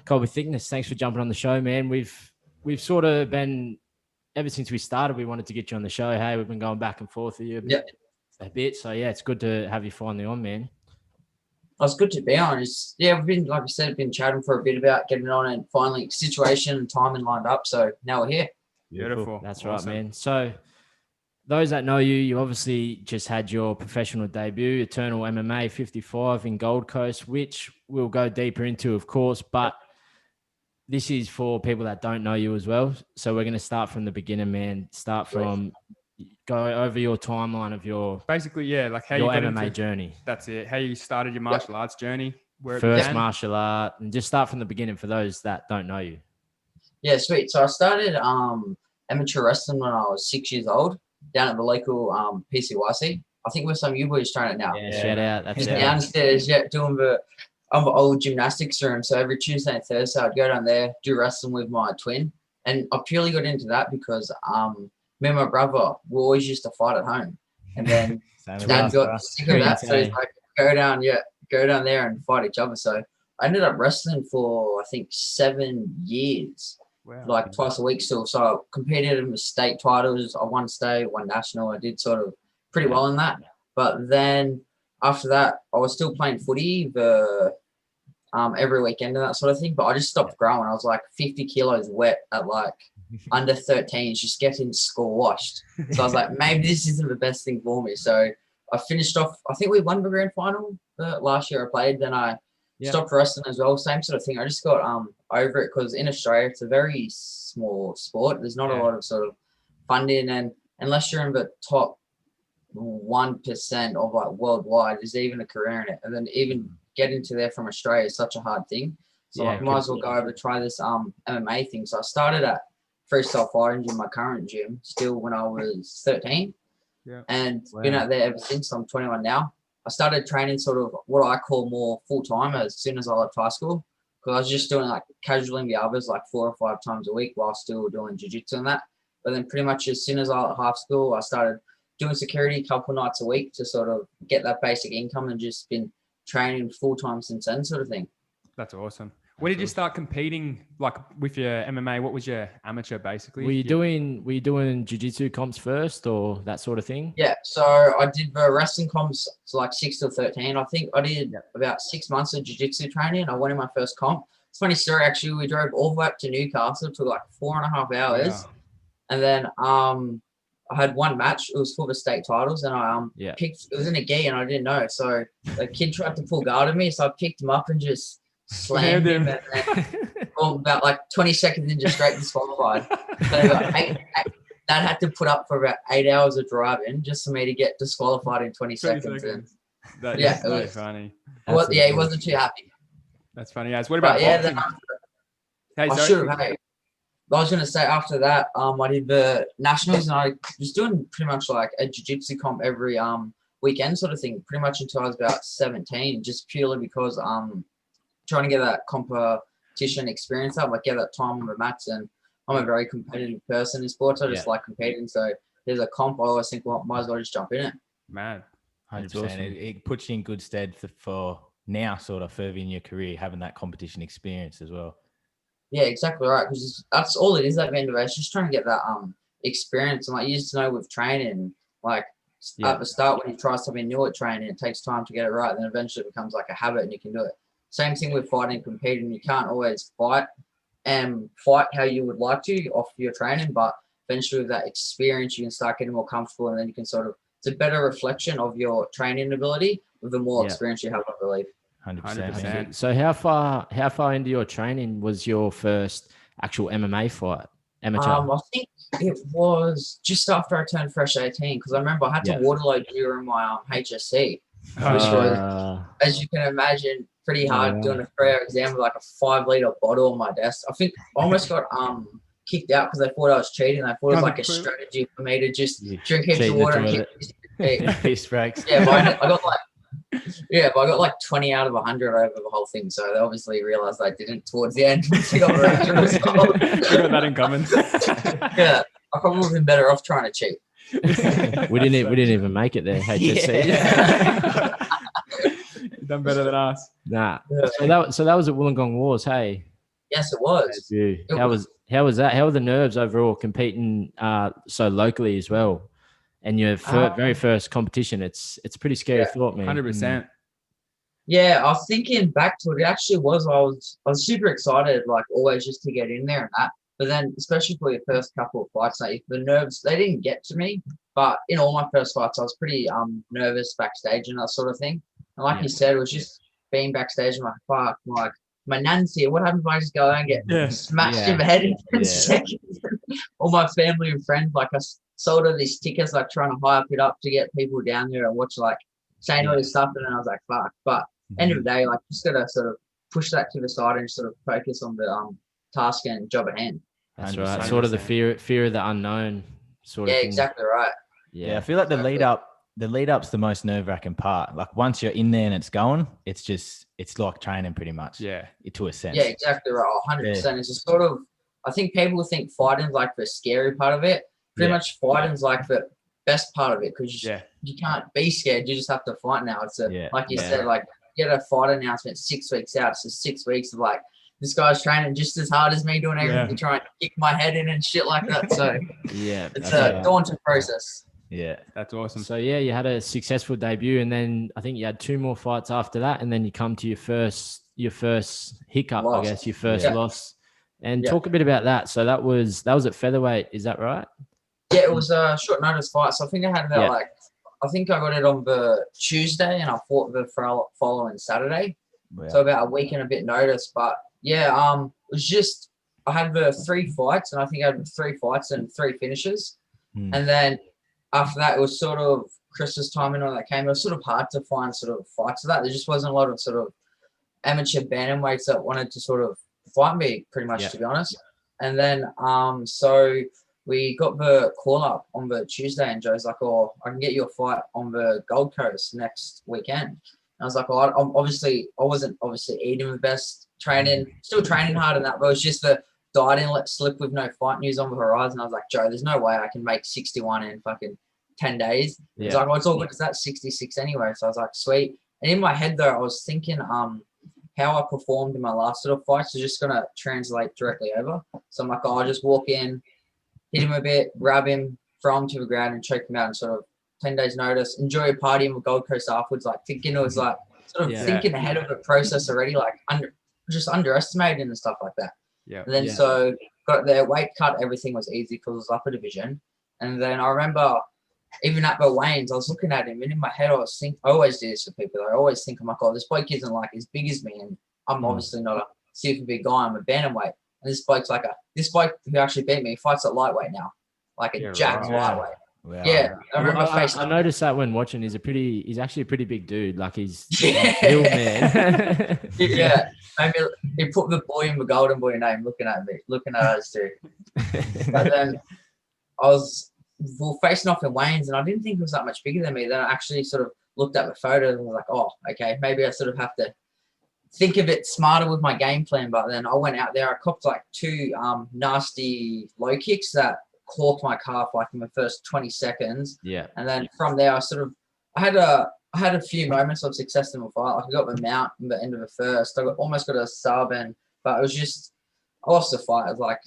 Colby Thicknesse, thanks for jumping on the show, man. We've sort of been, ever since we started, we wanted to get you on the show. Hey, we've been going back and forth with you a bit. So, yeah, it's good to have you finally on, man. Oh, it's good to be on. We've been, like I said, been chatting for a bit about getting on, and finally situation and timing lined up. So now we're here. Beautiful. That's awesome. Right, man. So those that know you, you obviously just had your professional debut, Eternal MMA 55 in Gold Coast, which we'll go deeper into, of course, but this is for people that don't know you as well. So we're going to start from the beginning, man. Go over your timeline of your like how your you got MMA into, journey. That's it. How you started your martial arts journey. First martial art, and just start from the beginning for those that don't know you. Yeah, sweet. So I started amateur wrestling when I was 6 years old down at the local PCYC. I think we're some of you boys trying it now. Yeah, shout out. That's downstairs, doing the old gymnastics room. So every Tuesday and Thursday, I'd go down there, do wrestling with my twin, and I purely got into that because me and my brother, we always used to fight at home. And then Dad got sick of that. So he's like, go down there and fight each other. So I ended up wrestling for, I think, 7 years, like twice a week still. So I competed in the state titles. I won state, won national. I did sort of pretty well in that. But then after that, I was still playing footy every weekend and that sort of thing. But I just stopped growing. I was like 50 kilos wet at like under 13, just getting squashed. So I was like, maybe this isn't the best thing for me. So I finished off, I think we won the grand final last year I played. Then I stopped wrestling as well. Same sort of thing. I just got over it because in Australia, it's a very small sport. There's not a lot of sort of funding, and unless you're in the top 1% of like worldwide, there's even a career in it. And then even getting to there from Australia is such a hard thing. So I might as well go over to try this MMA thing. So I started at freestyle fighting gym, my current gym, still when I was 13. And been out there ever since. I'm 21 now. I started training sort of what I call more full-time as soon as I left high school, because I was just doing like casually the others like 4 or 5 times a week while still doing jiu-jitsu and that. But then pretty much as soon as I left high school, I started doing security a couple nights a week to sort of get that basic income, and just been training full-time since then sort of thing. That's awesome. When did you start competing, like with your MMA? What was your amateur basically? Were you doing jiu-jitsu comps first or that sort of thing? Yeah, so I did the wrestling comps like 6 to 13. I think I did about 6 months of jiu-jitsu training. I went in my first comp. It's a funny story actually. We drove all the way up to Newcastle. It took like 4.5 hours. Wow. And then I had one match. It was for the state titles, and I picked. It was in a gi, and I didn't know. So the kid tried to pull guard on me, so I picked him up and just slammed him. And then, about like 20 seconds in, just straight disqualified. So Dad had to put up for about 8 hours of driving just for me to get disqualified in 20 seconds. And, that is so funny. He wasn't too happy. That's funny, guys. What about boxing? I was going to say after that, I did the nationals, and I was doing pretty much like a jiu-jitsu comp every weekend sort of thing, pretty much until I was about 17, just purely because trying to get that competition experience up, like get that time on the mats. And I'm a very competitive person in sports. I just like competing. So there's a comp, I always think, well, might as well just jump in it. Man, 100%. Awesome. It puts you in good stead for now, sort of further in your career, having that competition experience as well. Yeah, exactly right. Because that's all it is at the end of it. It's just trying to get that experience. And like you used to know with training, like at the start when you try something new at training, it takes time to get it right. Then eventually it becomes like a habit and you can do it. Same thing with fighting and competing. You can't always fight how you would like to off your training, but eventually with that experience, you can start getting more comfortable, and then you can sort of, it's a better reflection of your training ability with the more experience you have, I believe. 100%. So how far into your training was your first actual MMA fight? Amateur? I think it was just after I turned fresh 18, because I remember I had to waterload during my HSC, which was, as you can imagine, pretty hard doing a 3-hour exam with like a 5-liter bottle on my desk. I think I almost got kicked out because they thought I was cheating. They thought it was like a strategy for me to just drink heaps of water and keep peace breaks. Yeah, but I got like 20 out of 100 over the whole thing. So they obviously realized I didn't towards the end. We got that in common. Yeah, I probably would have been better off trying to cheat. we didn't even make it there. HSC. Done better than us. Nah. So that was at Wollongong Wars. Hey. Yes, it was. Debut. How was that? How were the nerves overall competing so locally as well? And your very first competition, it's a pretty scary thought, man. 100%. Yeah, I was thinking back to it. It actually was. I was super excited, like always, just to get in there and that. But then, especially for your first couple of fights, like the nerves, they didn't get to me. But in all my first fights, I was pretty nervous backstage and that sort of thing. And like you said, it was just being backstage. I'm like, fuck, like my nan's here. What happens if I just go out and get smashed in the head in 10 seconds? All my family and friends, like I sold her these tickets, like trying to hype it up to get people down there and watch, like saying all this stuff. And then I was like, fuck. But end of the day, like just gotta sort of push that to the side and sort of focus on the task and job at hand. That's right. Sort of the fear of the unknown sort of thing. Exactly right. Yeah, I feel like the lead up's the most nerve-wracking part. Like once you're in there and it's going, it's like training pretty much. Yeah. To a sense. Yeah, exactly right. 100%. It's a sort of, I think people think fighting's like the scary part of it. Pretty much fighting's like the best part of it because you can't be scared. You just have to fight now. It's like you said, like get a fight announcement 6 weeks out. So 6 weeks of like, this guy's training just as hard as me, doing everything to try and kick my head in and shit like that. So it's a daunting process. Yeah, that's awesome. So you had a successful debut, and then I think you had 2 more fights after that, and then you come to your first hiccup, I guess, your first loss. And talk a bit about that. So that was at featherweight, is that right? Yeah, it was a short notice fight. So I think I had about I think I got it on the Tuesday, and I fought the following Saturday. Wow. So about a week and a bit notice, but. Yeah, it was just I had the 3 fights, and I think I had 3 fights and 3 finishes. And then after that, it was sort of Christmas time and all that came. It was sort of hard to find sort of fights of that. There just wasn't a lot of sort of amateur bantamweights that wanted to sort of fight me, pretty much, to be honest. And then so we got the call up on the Tuesday, and Joe's like, "Oh, I can get you a fight on the Gold Coast next weekend." And I was like, "Oh, I wasn't eating the best." Still training hard in that, but it was just the diet and let slip with no fight news on the horizon. I was like, Joe, there's no way I can make 61 in fucking 10 days. He's like, well, it's all good. It's that 66 anyway. So I was like, sweet. And in my head though, I was thinking how I performed in my last sort of fights is just gonna translate directly over. So I'm like, I'll just walk in, hit him a bit, grab him, throw him to the ground and choke him out in sort of 10 days notice, enjoy a party in the Gold Coast afterwards, like thinking it was like sort of thinking ahead of the process already, like just underestimating and stuff like that. Yeah. And then so got their weight cut, everything was easy because it was upper division. And then I remember even at the Wayne's, I was looking at him and in my head I always do this for people. I always think I'm like, oh, this bloke isn't like as big as me, and I'm obviously not a super big guy. I'm a bantamweight. And this bloke who actually beat me fights at lightweit now, like a jacked lightweight. Wow. Yeah, I noticed that when watching. He's actually a pretty big dude. Like he's built, man. Maybe he put the boy in the golden boy name. Looking at us too. But then we were facing off in Wayne's, and I didn't think it was that much bigger than me. Then I actually sort of looked at the photos and was like, oh, okay, maybe I sort of have to think a bit smarter with my game plan. But then I went out there. I copped like 2 nasty low kicks that corked my calf like in the first 20 seconds. Yeah. And then from there, I had a few moments of success in the fight. Like I got the mount in the end of the first. I almost got a sub, but it was just I lost the fight. It was like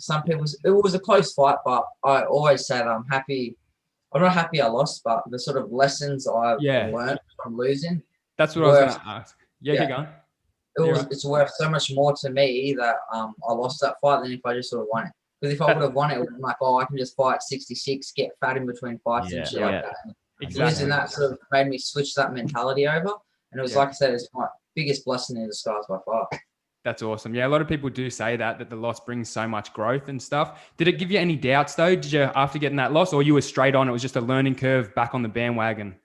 it was a close fight, but I always say that I'm happy. I'm not happy I lost, but the sort of lessons I learned from losing. That's what I was going to ask. Keep going. It's worth so much more to me that I lost that fight than if I just sort of won it. Because if I would have won it, it would have been like, oh, I can just fight 66, get fat in between fights and shit like that. Exactly. Losing that sort of made me switch that mentality over. And it was like I said, it's my biggest blessing in disguise by far. That's awesome. Yeah, a lot of people do say that the loss brings so much growth and stuff. Did it give you any doubts though? Did you, after getting that loss, or you were straight on, it was just a learning curve back on the bandwagon?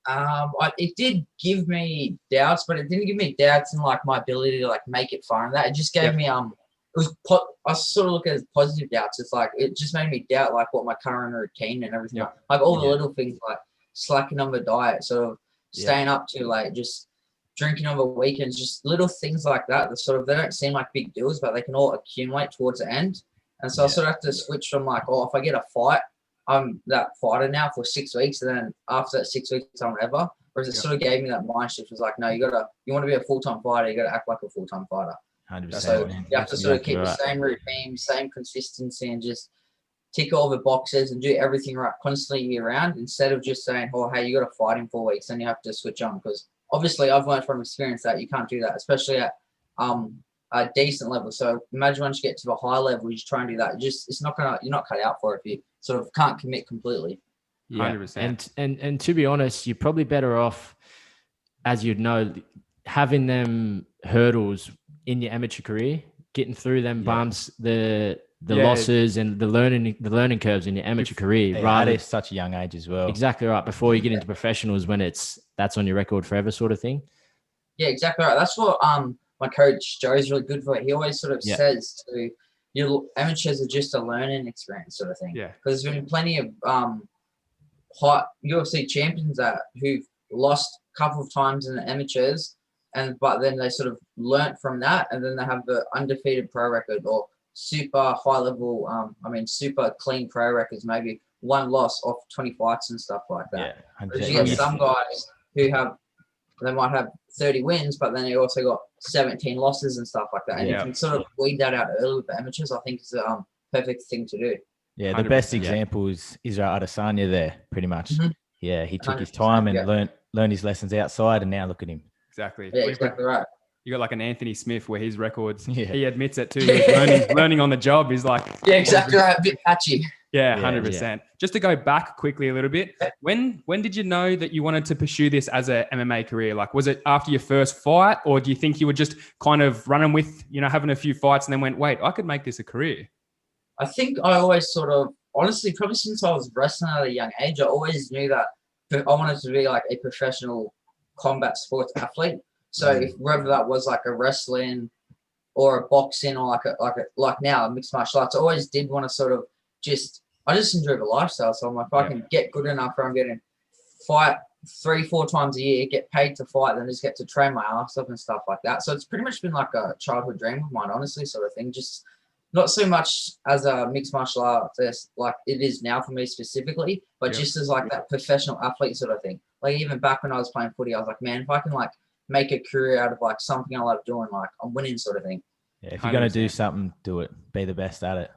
It did give me doubts, but it didn't give me doubts in like my ability to like make it far and that. It just gave me I sort of look at it as positive doubts. It's like it just made me doubt like what my current routine and everything. Like all the little things like slacking on the diet, sort of staying up to like just drinking on the weekends, just little things like that. That sort of they don't seem like big deals, but they can all accumulate towards the end. And so I sort of have to switch from like, oh, if I get a fight, I'm that fighter now for 6 weeks, and then after that 6 weeks, I'm whatever. Whereas it sort of gave me that mind shift. It was like, no, you want to be a full-time fighter, you got to act like a full-time fighter. 100%. So man. you have to sort of Exactly keep the same routine, same consistency, and just tick all the boxes and do everything right constantly year round, instead of just saying, oh, hey, you got to fight in 4 weeks and you have to switch on. Because obviously I've learned from experience that you can't do that, especially at a decent level. So imagine once you get to the high level, you just try and do that. You're not cut out for it if you sort of can't commit completely. Yeah. 100%. And to be honest, you're probably better off, as you'd know, having them hurdles in your amateur career, getting through them bumps, the losses and the learning curves in your amateur career, Right, at such a young age as well. Exactly right. Before you get into professionals, when that's on your record forever, sort of thing. Yeah, exactly right. That's what my coach Joe's really good for. He always sort of says to your amateurs are just a learning experience, sort of thing. Yeah. Because there's been plenty of hot UFC champions who've lost a couple of times in the amateurs, but then they sort of learnt from that, and then they have the undefeated pro record or super high level, super clean pro records, maybe one loss off 20 fights and stuff like that. Yeah, Because you get some guys who they might have 30 wins, but then they also got 17 losses and stuff like that. And you can sort of weed that out early with the amateurs. I think is a perfect thing to do. Yeah, the best example is Israel Adesanya there, pretty much. Mm-hmm. Yeah, he took his time and learned his lessons outside, and now look at him. Exactly. Yeah, exactly right. You got like an Anthony Smith where his records, he admits it too. He's learning on the job. He's like, yeah, exactly right. A bit patchy. Yeah, 100%. Just to go back quickly a little bit, when did you know that you wanted to pursue this as a MMA career? Like, was it after your first fight, or do you think you were just kind of running with, having a few fights and then went, wait, I could make this a career? I think I always sort of, honestly, probably since I was wrestling at a young age, I always knew that I wanted to be like a professional combat sports athlete. So if whether that was like a wrestling or a boxing or like now a mixed martial arts, I always did want to sort of I just enjoy the lifestyle. So I'm like, if I can get good enough where I'm getting fight 3-4 times a year, get paid to fight, then just get to train my ass off and stuff like that. So it's pretty much been like a childhood dream of mine, honestly, sort of thing. Just not so much as a mixed martial artist like it is now for me specifically, but just as like that professional athlete sort of thing. Like even back when I was playing footy, I was like, man, if I can like make a career out of like something I love doing, like I'm winning sort of thing. Yeah, if you're going to do something, do it. Be the best at it.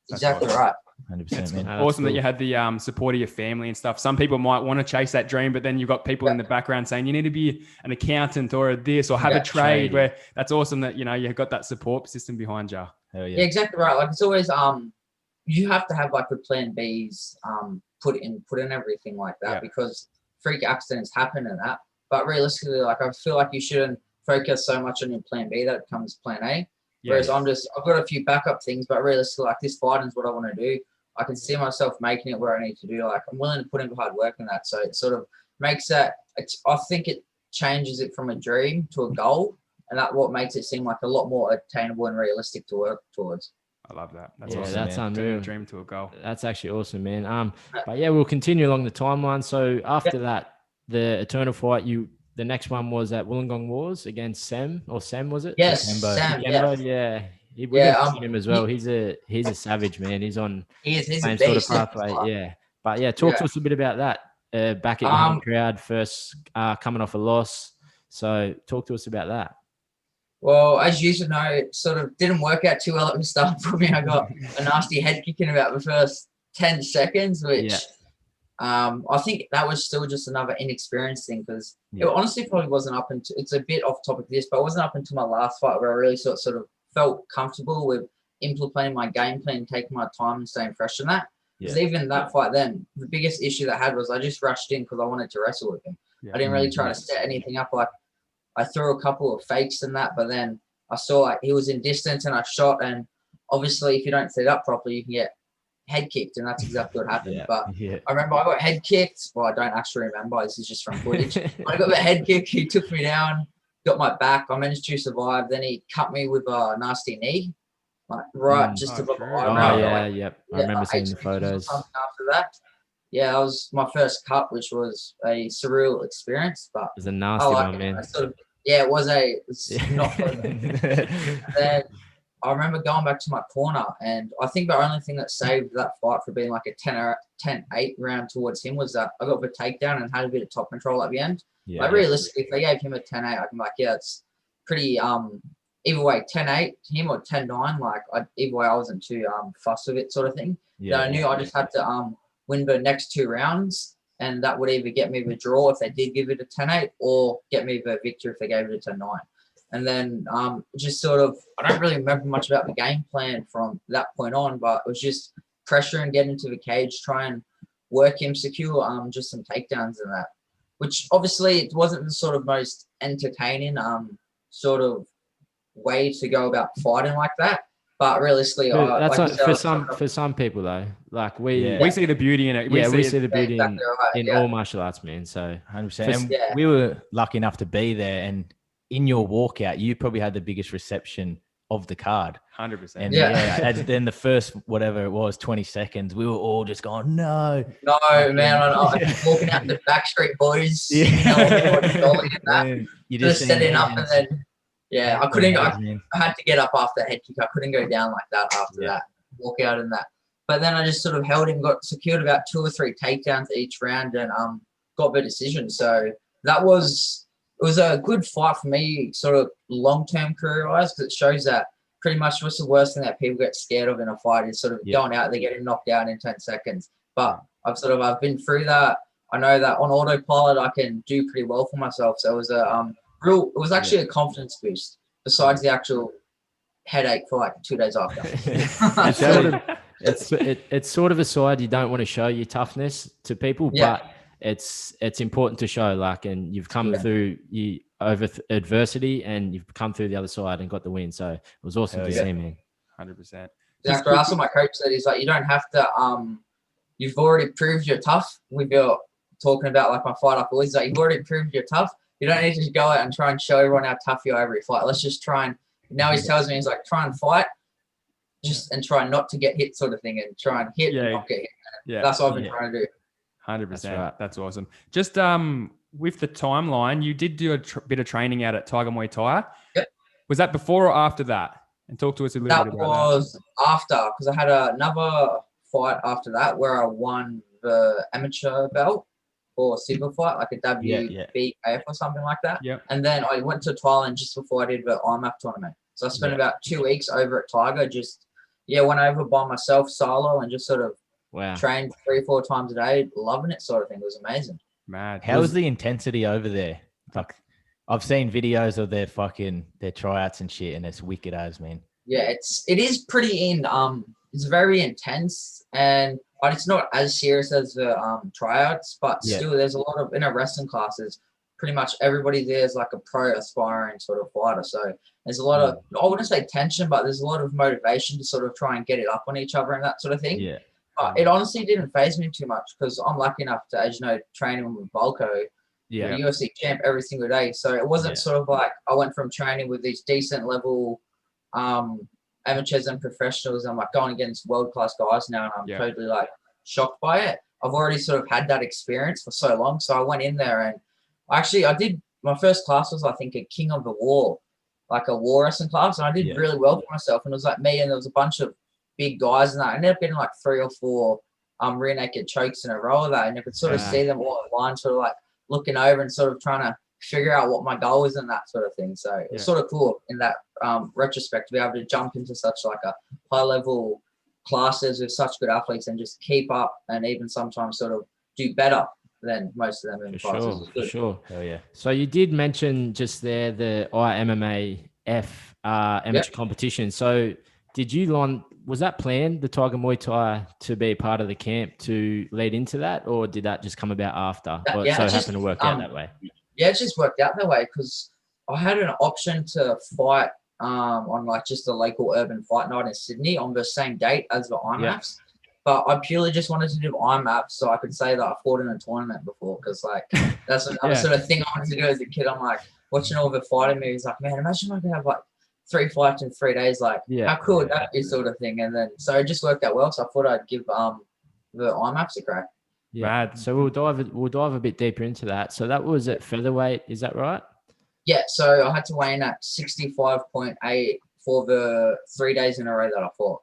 Exactly right. 100%, man. Awesome that you had the support of your family and stuff. Some people might want to chase that dream, but then you've got people in the background saying you need to be an accountant or this or have a trade. Where that's awesome that you've got that support system behind you. Hell yeah, exactly right. Like it's always you have to have like the plan B's put in everything like that because freak accidents happen and that. But realistically, like I feel like you shouldn't focus so much on your plan B that it becomes plan A. Whereas I've got a few backup things, but realistically, like this fighting is what I want to do. I can see myself making it where I need to do. Like I'm willing to put in hard work in that. So it sort of makes that. I think it changes it from a dream to a goal, and that's what makes it seem like a lot more attainable and realistic to work towards. I love that. That's awesome. That's unreal. Dream to a goal. That's actually awesome, man. But yeah, we'll continue along the timeline. So after that, the Eternal fight, the next one was at Wollongong Wars against Sam, was it? Yes, Sam. Yeah. We got to see him as well. He's a savage, man. He's on he's same a sort of beast. pathway. Yeah. But yeah, talk to us a bit about that. Back at your home crowd, first coming off a loss. So talk to us about that. Well, as you should know, it sort of didn't work out too well at the start for me. I got a nasty head kick in about the first 10 seconds, which I think that was still just another inexperienced thing because it honestly probably wasn't up until, it's a bit off topic of this, but it wasn't up until my last fight where I really sort of felt comfortable with implementing my game plan, taking my time and staying fresh in that. Because even that fight then, the biggest issue that I had was I just rushed in because I wanted to wrestle with him. I didn't really try to set anything up. Like I threw a couple of fakes and that, but then I saw like he was in distance and I shot, and obviously if you don't set it up properly, you can get head kicked, and that's exactly what happened. But I remember I got head kicked. Well, I don't actually remember. This is just from footage. I got the head kick. He took me down, got my back. I managed to survive. Then he cut me with a nasty knee, like just above the eyebrow. I remember seeing the photos. After that, that was my first cut, which was a surreal experience. But it was a nasty one, man. It was not fun. Then I remember going back to my corner, and I think the only thing that saved that fight for being like a 10-8 round towards him was that I got the takedown and had a bit of top control at the end. Like realistically, if they gave him a 10-8, I can be like, it's pretty either way 10-8 him or 10-9. Like either way, I wasn't too fussed with it, sort of thing. Yeah, I knew I just had to win the next 2 rounds, and that would either get me the draw if they did give it a 10-8, or get me the victory if they gave it a 10-9. And then just sort of, I don't really remember much about the game plan from that point on, but it was just pressure and get into the cage, try and work him, secure just some takedowns and that, which obviously it wasn't the sort of most entertaining sort of way to go about fighting like that. But realistically, that's like not, for some people though. Like we see the beauty in it. We see the beauty in yeah. all martial arts, man. So 100%. And we were lucky enough to be there, and in your walkout, you probably had the biggest reception of the card. 100%. And and then the first, whatever it was, 20 seconds, we were all just going, no, man, I'm walking out the Backstreet Boys, you just setting up, and then I couldn't. I had to get up after the head kick. I couldn't go down like that after that walk out and that. But then I just sort of held him, got secured about 2 or 3 takedowns each round, and got the decision. So it was a good fight for me, sort of long-term career-wise, because it shows that pretty much what's the worst thing that people get scared of in a fight is sort of going out there, getting knocked out in 10 seconds. But I've been through that. I know that on autopilot I can do pretty well for myself. So it was it was actually a confidence boost besides the actual headache for like 2 days after. It's sort of a side you don't want to show your toughness to people, but it's important to show, like, and you've come through over adversity, and you've come through the other side and got the win. So it was awesome to see, man. 100%. Exactly. That's what my coach said. He's like, you don't have to. You've already proved you're tough. With your talking about like my fight after, he's like, you've already proved you're tough. You don't need to go out and try and show everyone how tough you are every fight. Let's just try and. Now he tells me, he's like, try and fight, and try not to get hit, sort of thing, and try and hit and not get hit. That's what I've been trying to do. 100%. That's awesome. Just with the timeline, you did do a bit of training out at Tiger Muay Thai. Yep. Was that before or after that? And talk to us a little bit about that. That was after, because I had another fight after that where I won the amateur belt or silver fight, like a WBAF or something like that. Yep. And then I went to Thailand just before I did the IMMAF tournament. So I spent about 2 weeks over at Tiger, just went over by myself solo and just sort of trained 3-4 times a day, loving it, sort of thing. It was amazing. Mad. How was the intensity over there? Like, I've seen videos of their tryouts and shit, and it's wicked as, man. Yeah, it is pretty it's very intense, but it's not as serious as the tryouts, but still there's a lot of, in a wrestling classes, pretty much everybody there is like a pro aspiring sort of fighter. So there's a lot of, I wouldn't say tension, but there's a lot of motivation to sort of try and get it up on each other and that sort of thing. Yeah. But it honestly didn't faze me too much, because I'm lucky enough to, as you know, training with Volko, the UFC champ, every single day. So it wasn't sort of like I went from training with these decent level amateurs and professionals, and I'm like going against world-class guys now, and I'm totally like shocked by it. I've already sort of had that experience for so long. So I went in there, and I did, my first class was, I think, a King of the War, like a war wrestling class. And I did really well for myself. And it was like me, and there was a bunch of big guys, and I ended up getting like 3 or 4 rear naked chokes in a row of that. And you could sort of see them all at line, sort of like looking over and sort of trying to figure out what my goal was and that sort of thing. So it was sort of cool in that retrospect to be able to jump into such like a high level classes with such good athletes and just keep up, and even sometimes sort of do better than most of them in classes. For sure. Hell yeah. So you did mention just there the IMMAF amateur competition. So did you was that planned, the Tiger Muay Thai, to be part of the camp to lead into that, or did that just come about after? Or it happened to work out that way? Yeah, it just worked out that way, because I had an option to fight on like just a local urban fight night in Sydney on the same date as the IMMAFs. But I purely just wanted to do IMMAF so I could say that I fought in a tournament before, because like that's another sort of thing I wanted to do as a kid. I'm like watching all the fighting movies, like, man, imagine I could have like 3 fights in 3 days. Like, how cool would that be, sort of thing. And then so it just worked out well. So I thought I'd give the IMMAFs a crack. Yeah. So we'll dive a bit deeper into that. So that was at featherweight, is that right? Yeah. So I had to weigh in at 65.8 for the 3 days in a row that I fought.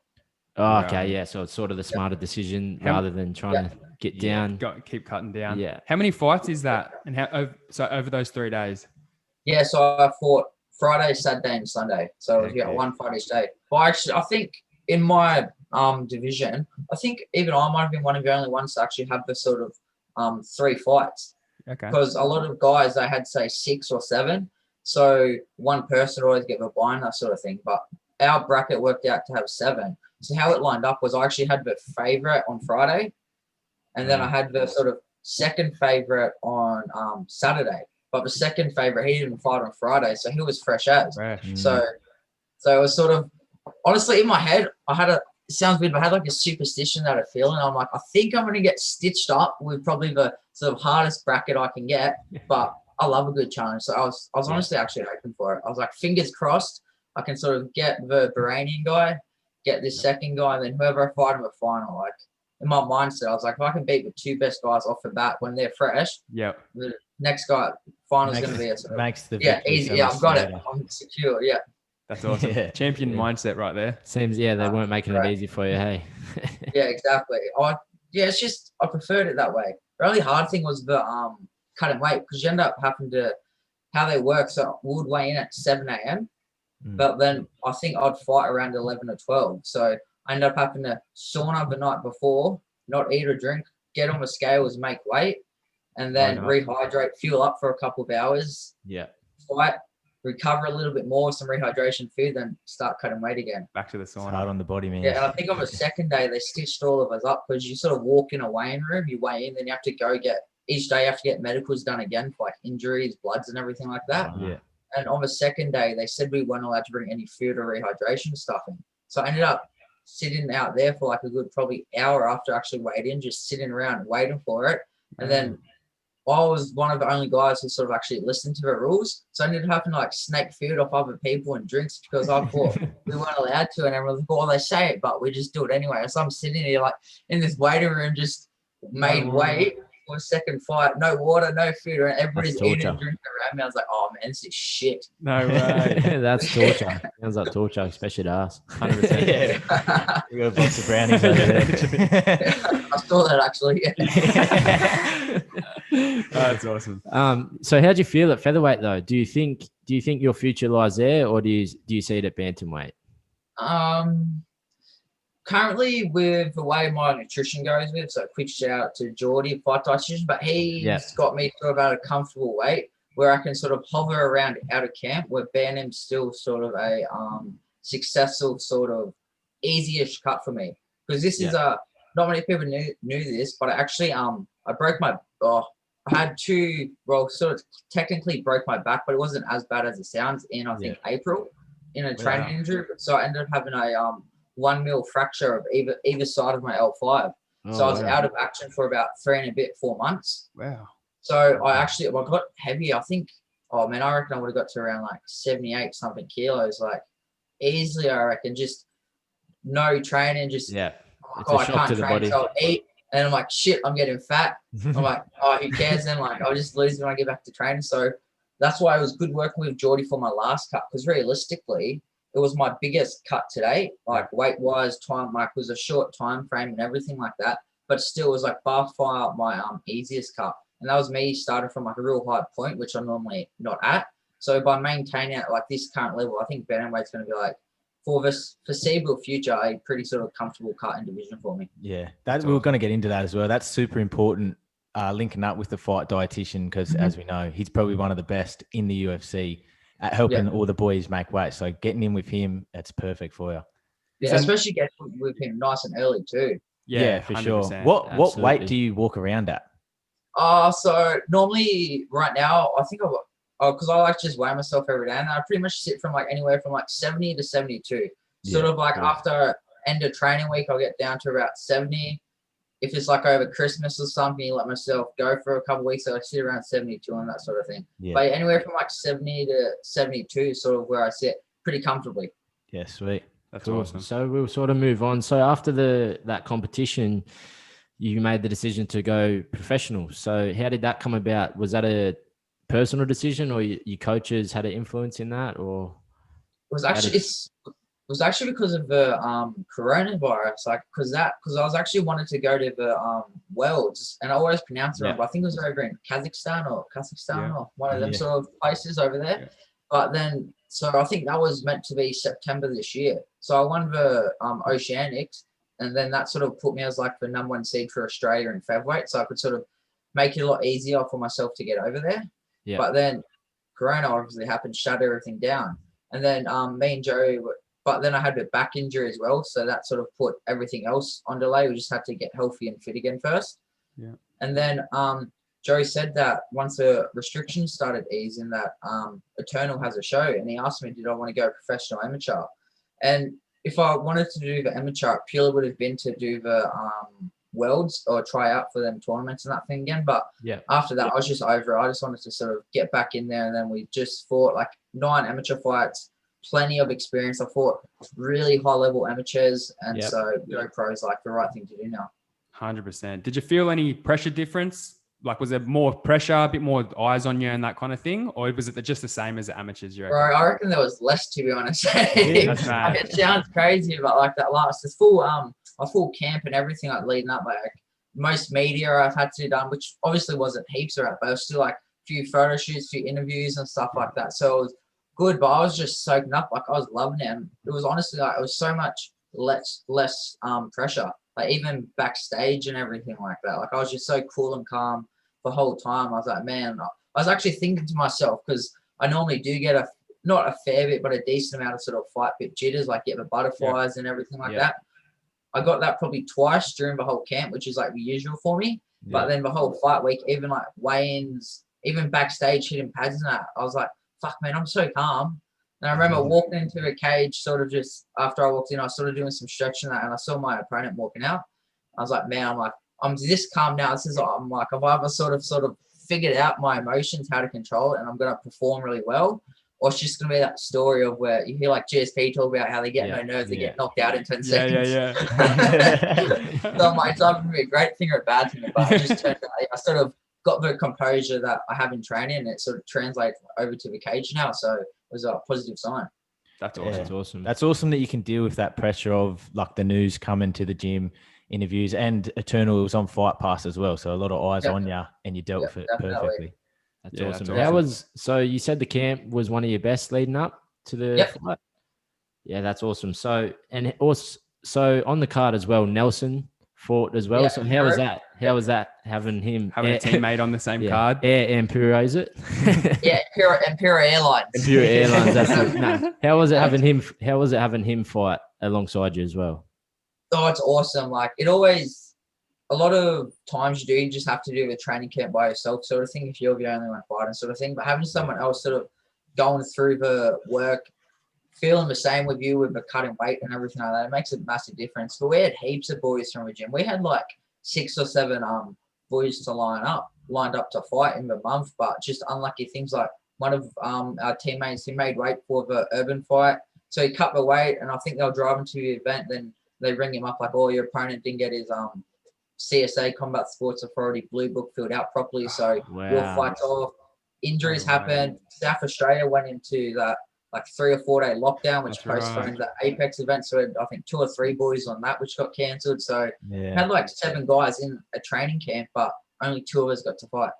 Oh, okay. Yeah. So it's sort of the smarter decision rather than trying to get down. Keep cutting down. Yeah. How many fights is that? And how, so over those 3 days? Yeah. So I fought Friday, Saturday, and Sunday. So Okay. yeah, one fight each day. Well, actually, I think in my division, I think even I might have been one of the only ones to actually have the sort of 3 fights. Okay. Because a lot of guys, they had say 6 or 7. So one person would always get the bye, that sort of thing. But our bracket worked out to have 7. So how it lined up was I actually had the favorite on Friday, and then I had the sort of second favorite on Saturday. But the second favorite, he didn't fight on Friday, so he was fresh as. So it was sort of, honestly, in my head, it sounds weird, but I had like a superstition that I feel, and I'm like, I think I'm going to get stitched up with probably the sort of hardest bracket I can get, but I love a good challenge. So I was honestly actually hoping for it. I was like, fingers crossed, I can sort of get the Bahrainian guy, get this second guy, and then whoever I fight in the final. Like, in my mindset, I was like, if I can beat the 2 best guys off the bat when they're fresh, the next guy final's going to be a sort of, makes the easy. Yeah, I've got it. I'm secure. Yeah. That's awesome. Champion mindset right there. Seems, they weren't making it easy for you, hey? Yeah, exactly. It's just, I preferred it that way. The only hard thing was the cutting weight, because you end up having to, how they work. So we would weigh in at 7 a.m., but then I think I'd fight around 11 or 12. So I ended up having to sauna the night before, not eat or drink, get on the scales, make weight, and then rehydrate, fuel up for a couple of hours. Yeah. Fight, recover a little bit more, some rehydration food, then start cutting weight again. Back to the sauna. Hard on the body, man. Yeah, and I think on the second day, they stitched all of us up, because you sort of walk in a weighing room, you weigh in, then you have to go each day you have to get medicals done again for like injuries, bloods and everything like that. Yeah. And on the second day, they said we weren't allowed to bring any food or rehydration stuff in. So I ended up sitting out there for like a good probably hour after I actually weighed in, just sitting around waiting for it. And then I was one of the only guys who sort of actually listened to the rules. So I ended up having to like snake food off other people and drinks, because I thought we weren't allowed to. And everyone's like, well, they say it, but we just do it anyway. So I'm sitting here like in this waiting room, just made weight for a second fight, no water, no food, and everybody's eating and drinking around me. I was like, oh man, this is shit. No way. That's torture. Sounds like torture, especially to us. 100%. Yeah. We got a box of brownies over there. I saw that actually. That's awesome. So how'd you feel at featherweight though? Do you think your future lies there, or do you see it at bantamweight? Currently, with the way my nutrition goes with, so quick shout out to Geordie, fight dietitian, but he's got me to about a comfortable weight where I can sort of hover around out of camp, where Bantam's still sort of a successful sort of easy-ish cut for me. Because this is not many people knew this, but I actually I broke my I had sort of technically broke my back, but it wasn't as bad as it sounds in I think April in a training injury. So I ended up having a 1 mil fracture of either side of my L5. So I was out of action for about 4 months. Wow. So I got heavy. I think, I reckon I would have got to around like 78 something kilos, like easily. I reckon just no training, just it's I can't train, so I'll eat. And I'm like, shit, I'm getting fat. I'm like, who cares then? Like, I'll just lose when I get back to training. So that's why it was good working with Geordie for my last cut, because realistically, it was my biggest cut today, like weight-wise, time, like was a short time frame and everything like that, but still was like by far my easiest cut. And that was me starting from like a real high point, which I'm normally not at. So by maintaining it like this current level, I think bantamweight's going to be like, for this foreseeable future, a pretty sort of comfortable cut in division for me. Yeah, we're going to get into that as well. That's super important, linking up with the fight dietitian, because as we know, he's probably one of the best in the UFC at helping all the boys make weight. So getting in with him, that's perfect for you. Yeah, especially getting with him nice and early too. Yeah, for 100%. Sure. What weight do you walk around at? So normally right now, I think because I like to just weigh myself every day, and I pretty much sit from like anywhere from like 70 to 72. Sort of like after end of training week, I'll get down to about 70. If it's like over Christmas or something, let myself go for a couple of weeks, so I sit around 72 and that sort of thing. Yeah. But anywhere from like 70 to 72 is sort of where I sit pretty comfortably. Yeah, sweet. That's awesome. So we'll sort of move on. So after that competition, you made the decision to go professional. So how did that come about? Was that a personal decision, or your coaches had an influence in that, or? It was actually because of the coronavirus, like because I was actually wanted to go to the Worlds, and I always pronounce it wrong, but I think it was over in Kazakhstan or one of them sort of places over there. Yeah. But then So I think that was meant to be September this year. So I won the Oceanics, and then that sort of put me as like the #1 seed for Australia in Featherweight. So I could sort of make it a lot easier for myself to get over there. Yeah. But then Corona obviously happened, shut everything down. And then me and Joe, but then I had a back injury as well. So that sort of put everything else on delay. We just had to get healthy and fit again first. Yeah. And then Joe said that once the restrictions started easing, that Eternal has a show, and he asked me, did I want to go professional amateur? And if I wanted to do the amateur, it purely would have been to do the worlds or try out for them tournaments and that thing again. But after that, I was just over it. I just wanted to sort of get back in there, and then we just fought like 9 amateur fights, plenty of experience. I fought really high level amateurs, and so go pros like the right thing to do now. 100%. Did you feel any pressure difference? Like, was there more pressure, a bit more eyes on you and that kind of thing? Or was it just the same as the amateurs, you reckon? Bro, I reckon there was less, to be honest. That's mad. It sounds crazy, but like that last, it's full, a full camp and everything like leading up, like most media I've had to done, which obviously wasn't heaps of it, but it was still like a few photo shoots, few interviews and stuff like that. So it was good, but I was just soaking up. Like I was loving it. And it was honestly like, it was so much less pressure. Like even backstage and everything like that. Like I was just so cool and calm the whole time. I was like, man, I was actually thinking to myself, because I normally do get not a fair bit, but a decent amount of sort of fight bit jitters, like get the butterflies and everything like that. I got that probably twice during the whole camp, which is like the usual for me. But then the whole fight week, even like weigh-ins, even backstage hitting pads and that, I was like, fuck man, I'm so calm. And I remember walking into a cage, sort of just after I walked in, I was sort of doing some stretching and that, and I saw my opponent walking out. I was like, man, I'm this calm now. This is, I'm like, I've either sort of figured out my emotions, how to control it, and I'm going to perform really well. Or it's just going to be that story of where you hear like GSP talk about how they get no nerves, they get knocked out in 10 seconds. So I'm like, it's either going to be a great thing or a bad thing. But I just turned out, I sort of got the composure that I have in training, and it sort of translates over to the cage now. So it was a positive sign. That's awesome. That's awesome. That's awesome that you can deal with that pressure of like the news coming to the gym, interviews, and Eternal was on Fight Pass as well. So a lot of eyes on you, and you dealt with it perfectly. That's Yeah, awesome. that's How awesome. was, so you said the camp was one of your best leading up to the fight? Yeah, that's awesome. So, and also, so on the card as well, Nelson fought as well. So how was that? How was that having a teammate on the same card? Air Imperial, is it? Imperial Airlines. Imperial Airlines. That's it. No. How was it having him? How was it having him fight alongside you as well? Oh, it's awesome. Like it always, a lot of times you just have to do a training camp by yourself sort of thing if you're the only one fighting sort of thing. But having someone else sort of going through the work, feeling the same with you with the cutting weight and everything like that, it makes a massive difference. But we had heaps of boys from the gym. We had like 6 or 7 boys to lined up to fight in the month, but just unlucky things like one of our teammates, he made weight for the urban fight. So he cut the weight, and I think they were driving to the event. Then they ring him up like, oh, your opponent didn't get his CSA, Combat Sports Authority, blue book filled out properly. So your fight's off. Injuries happened. South Australia went into that like 3 or 4 day lockdown, which postponed the Apex event. So I think 2 or 3 boys on that, which got cancelled. So had like 7 guys in a training camp, but only 2 of us got to fight.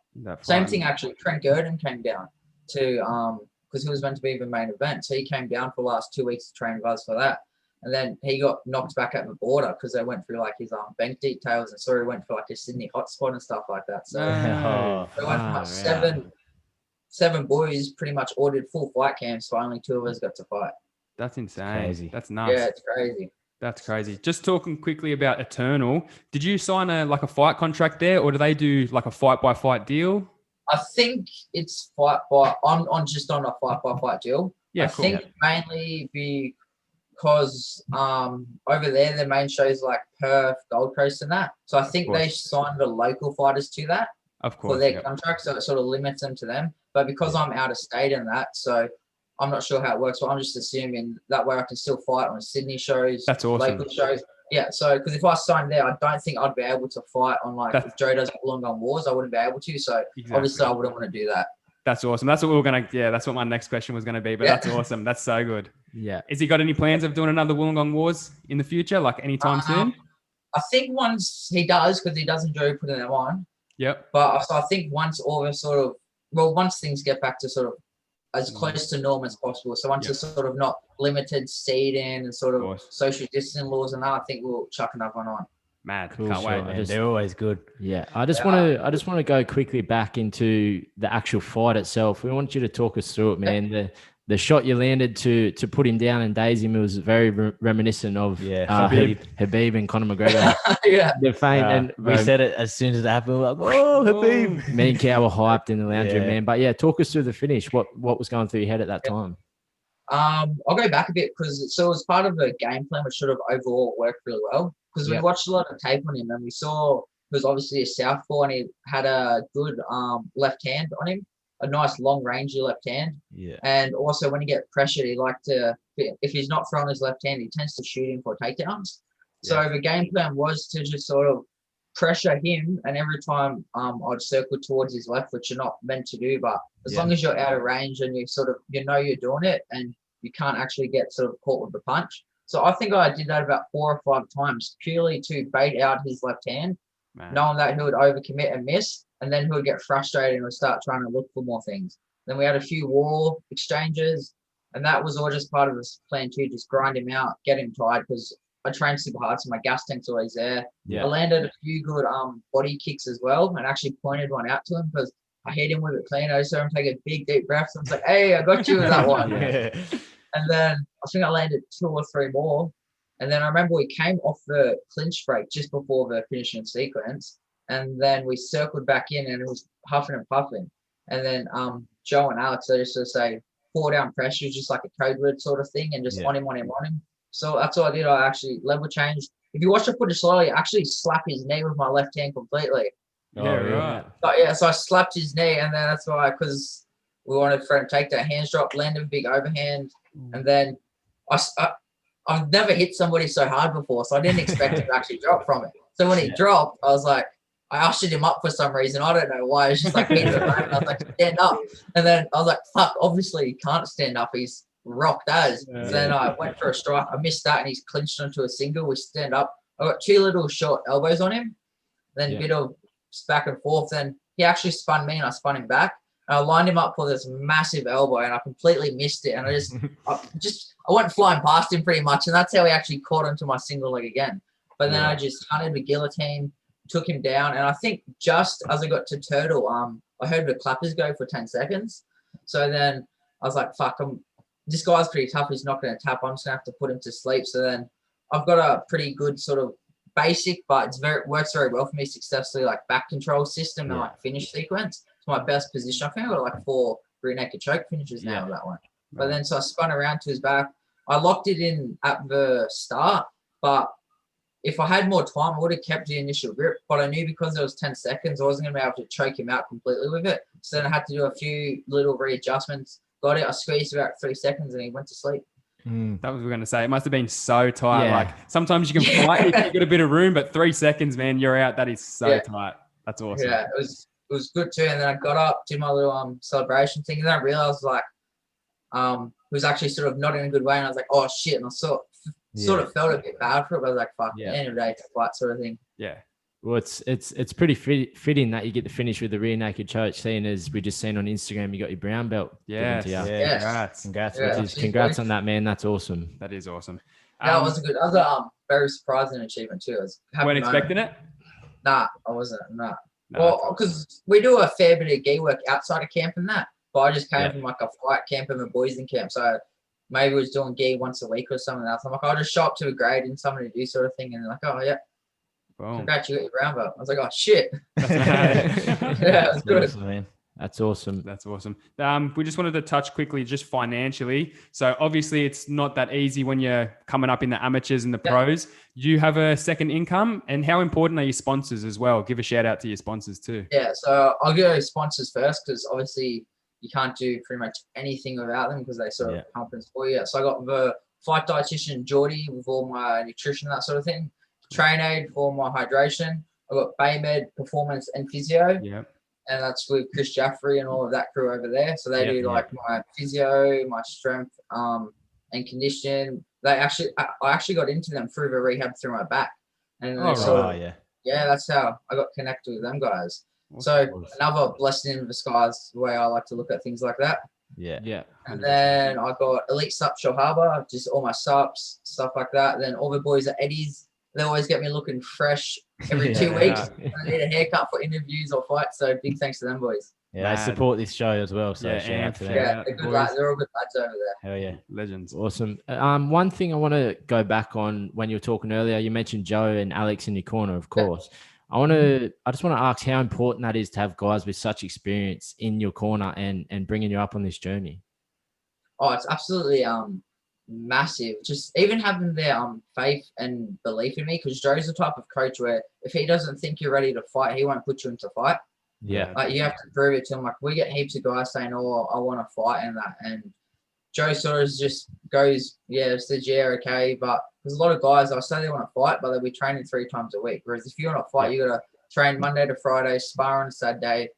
Same thing actually. Trent Gurdon came down to because he was meant to be the main event. So he came down for the last 2 weeks to train with us for that. And then he got knocked back at the border because they went through like his bank details, and so he went for like a Sydney hotspot and stuff like that. So they went from like 7 boys pretty much ordered full fight camps, so only 2 of us got to fight. That's insane. Crazy. That's nuts. Yeah, it's crazy. That's crazy. Just talking quickly about Eternal, did you sign a fight contract there, or do they do like a fight by fight deal? I think it's fight by. I'm just on a fight by fight deal. Yeah, I think mainly because over there the main shows like Perth, Gold Coast and that. So I think they signed the local fighters to that for their contract, so it sort of limits them to them. But because I'm out of state and that, so I'm not sure how it works. But I'm just assuming that way I can still fight on Sydney shows, that's awesome, local shows. Yeah, so because if I signed there, I don't think I'd be able to fight on like if Joe does Wollongong Wars, I wouldn't be able to. So obviously I wouldn't want to do that. That's awesome. That's what we were going to, that's what my next question was going to be, but that's awesome. That's so good. Yeah. Has he got any plans of doing another Wollongong Wars in the future, like anytime soon? I think once he does, because he does enjoy putting them on. Yep. But so I think once all the once things get back to sort of as close to norm as possible. So once it's sort of not limited seating and sort of social distancing laws and that, I think we'll chuck another one on. Mad. Cool, Can't wait. Man. They're always good. Yeah. I just want to go quickly back into the actual fight itself. We want you to talk us through it, man. The shot you landed to put him down and daze him was very reminiscent of Habib and Conor McGregor. The feint. And we said it as soon as it happened. We were like, oh, Habib. Me and Cow were hyped in the lounge room, man. But yeah, talk us through the finish. What was going through your head at that time? I'll go back a bit because it was part of a game plan which sort of overall worked really well. Because we watched a lot of tape on him and we saw he was obviously a southpaw and he had a good left hand on him. A nice long rangy left hand. Yeah. And also when he gets pressured, he like to, if he's not throwing his left hand, he tends to shoot him for takedowns. So the game plan was to just sort of pressure him. And every time I'd circle towards his left, which you're not meant to do, but as long as you're out of range and you sort of, you're doing it and you can't actually get sort of caught with the punch. So I think I did that about 4 or 5 times purely to bait out his left hand, knowing that he would overcommit and miss. And then he would get frustrated and would start trying to look for more things. Then we had a few wall exchanges, and that was all just part of this plan too, just grind him out, get him tired, because I trained super hard, so my gas tank's always there. I landed a few good body kicks as well, and actually pointed one out to him because I hit him with it clean. I just saw him take a big, deep breath. So I was like, hey, I got you with that one. And then I think I landed 2 or 3 more. And then I remember we came off the clinch break just before the finishing sequence. And then we circled back in and it was huffing and puffing. And then Joe and Alex, they just sort of say, 4 down pressure, just like a code word sort of thing, and just on him. So that's all I did. I actually level changed. If you watch the footage slowly, I actually slap his knee with my left hand completely. Right. So I slapped his knee, and then that's why, because we wanted for him to take that hands drop, land a big overhand, and then I've never hit somebody so hard before, so I didn't expect him to actually drop from it. So when he dropped, I was like, I ushered him up for some reason. I don't know why. It was just like, heat of the moment. I was like, stand up. And then I was like, fuck, obviously he can't stand up. He's rocked as. So then I went for a strike. I missed that and he's clinched onto a single. We stand up. I got 2 little short elbows on him. Then a bit of back and forth. Then he actually spun me and I spun him back. And I lined him up for this massive elbow and I completely missed it. And I went flying past him pretty much. And that's how he actually caught onto my single leg again. But then I just hunted the guillotine, took him down, and I think just as I got to turtle, I heard the clappers go for 10 seconds. So then I was like, fuck, this guy's pretty tough. He's not going to tap. I'm just going to have to put him to sleep. So then I've got a pretty good sort of basic, but works very well for me successfully, like back control system and like finish sequence. It's my best position. I think I've got like 4 rear naked choke finishes now with that one. But then so I spun around to his back. I locked it in at the start, but if I had more time, I would have kept the initial grip, but I knew because it was 10 seconds, I wasn't going to be able to choke him out completely with it. So then I had to do a few little readjustments. Got it. I squeezed about 3 seconds and he went to sleep. That was what we were going to say. It must have been so tight. Yeah. Like sometimes you can fight if you got a bit of room, but 3 seconds, man, you're out. That is so tight. That's awesome. Yeah, it was good too. And then I got up, did my little celebration thing, and then I realized like it was actually sort of not in a good way. And I was like, oh shit. And I sort of felt a bit bad for it, but I was like, fuck, end of the day, it's a fight sort of thing. Yeah. Well, it's pretty fitting that you get to finish with the rear naked choke, seeing as we just seen on Instagram, you got your brown belt. Yes. Congrats on that, man. That's awesome. That is awesome. That was a very surprising achievement too. You weren't expecting it? Nah, I wasn't. Nah. Well, because we do a fair bit of gi work outside of camp and that, but I just came from like a fight camp and a boys in camp, so maybe we was doing gi once a week or something else. I'm like, I'll just show up to a grade and somebody to do sort of thing, and they're like, oh yeah. Boom. Congrats, you got your brown belt. I was like, oh shit. Yeah, it's good. Awesome, man. That's awesome. That's awesome. We just wanted to touch quickly, just financially. So obviously it's not that easy when you're coming up in the amateurs and the pros. Do you have a second income? And how important are your sponsors as well? Give a shout out to your sponsors too. Yeah, so I'll go sponsors first because obviously you can't do pretty much anything without them because they sort of pump and for you. So I got the flight dietitian Geordie with all my nutrition and that sort of thing. Train aid for my hydration. I've got Baymed Performance and Physio. Yeah. And that's with Chris Jaffrey and all of that crew over there. So they do like my physio, my strength and conditioning. I actually got into them through the rehab through my back. And that's how I got connected with them guys. So another blessing in disguise, the way I like to look at things like that. Yeah. Yeah. And then I got Elite Sup Shell Harbour, just all my sups, stuff like that. Then all the boys at Eddie's, they always get me looking fresh every 2 weeks. I need a haircut for interviews or fights, so big thanks to them boys. Yeah, they support this show as well. So shout out to them. Yeah, they're good lads. They're all good lads over there. Hell yeah. Legends. Awesome. One thing I want to go back on when you were talking earlier, you mentioned Joe and Alex in your corner, of course. I just want to ask how important that is to have guys with such experience in your corner and bringing you up on this journey. Oh, it's absolutely massive. Just even having their faith and belief in me, because Joe's the type of coach where if he doesn't think you're ready to fight, he won't put you into fight. Yeah. Like you have to prove it to him. Like we get heaps of guys saying, "Oh, I want to fight," and that, and Joe sort of just goes, "Yeah," says, "Yeah, okay," but there's a lot of guys I say they want to fight, but they'll be training 3 times a week. Whereas if you want to fight, you got to train Monday to Friday, spar on a Saturday,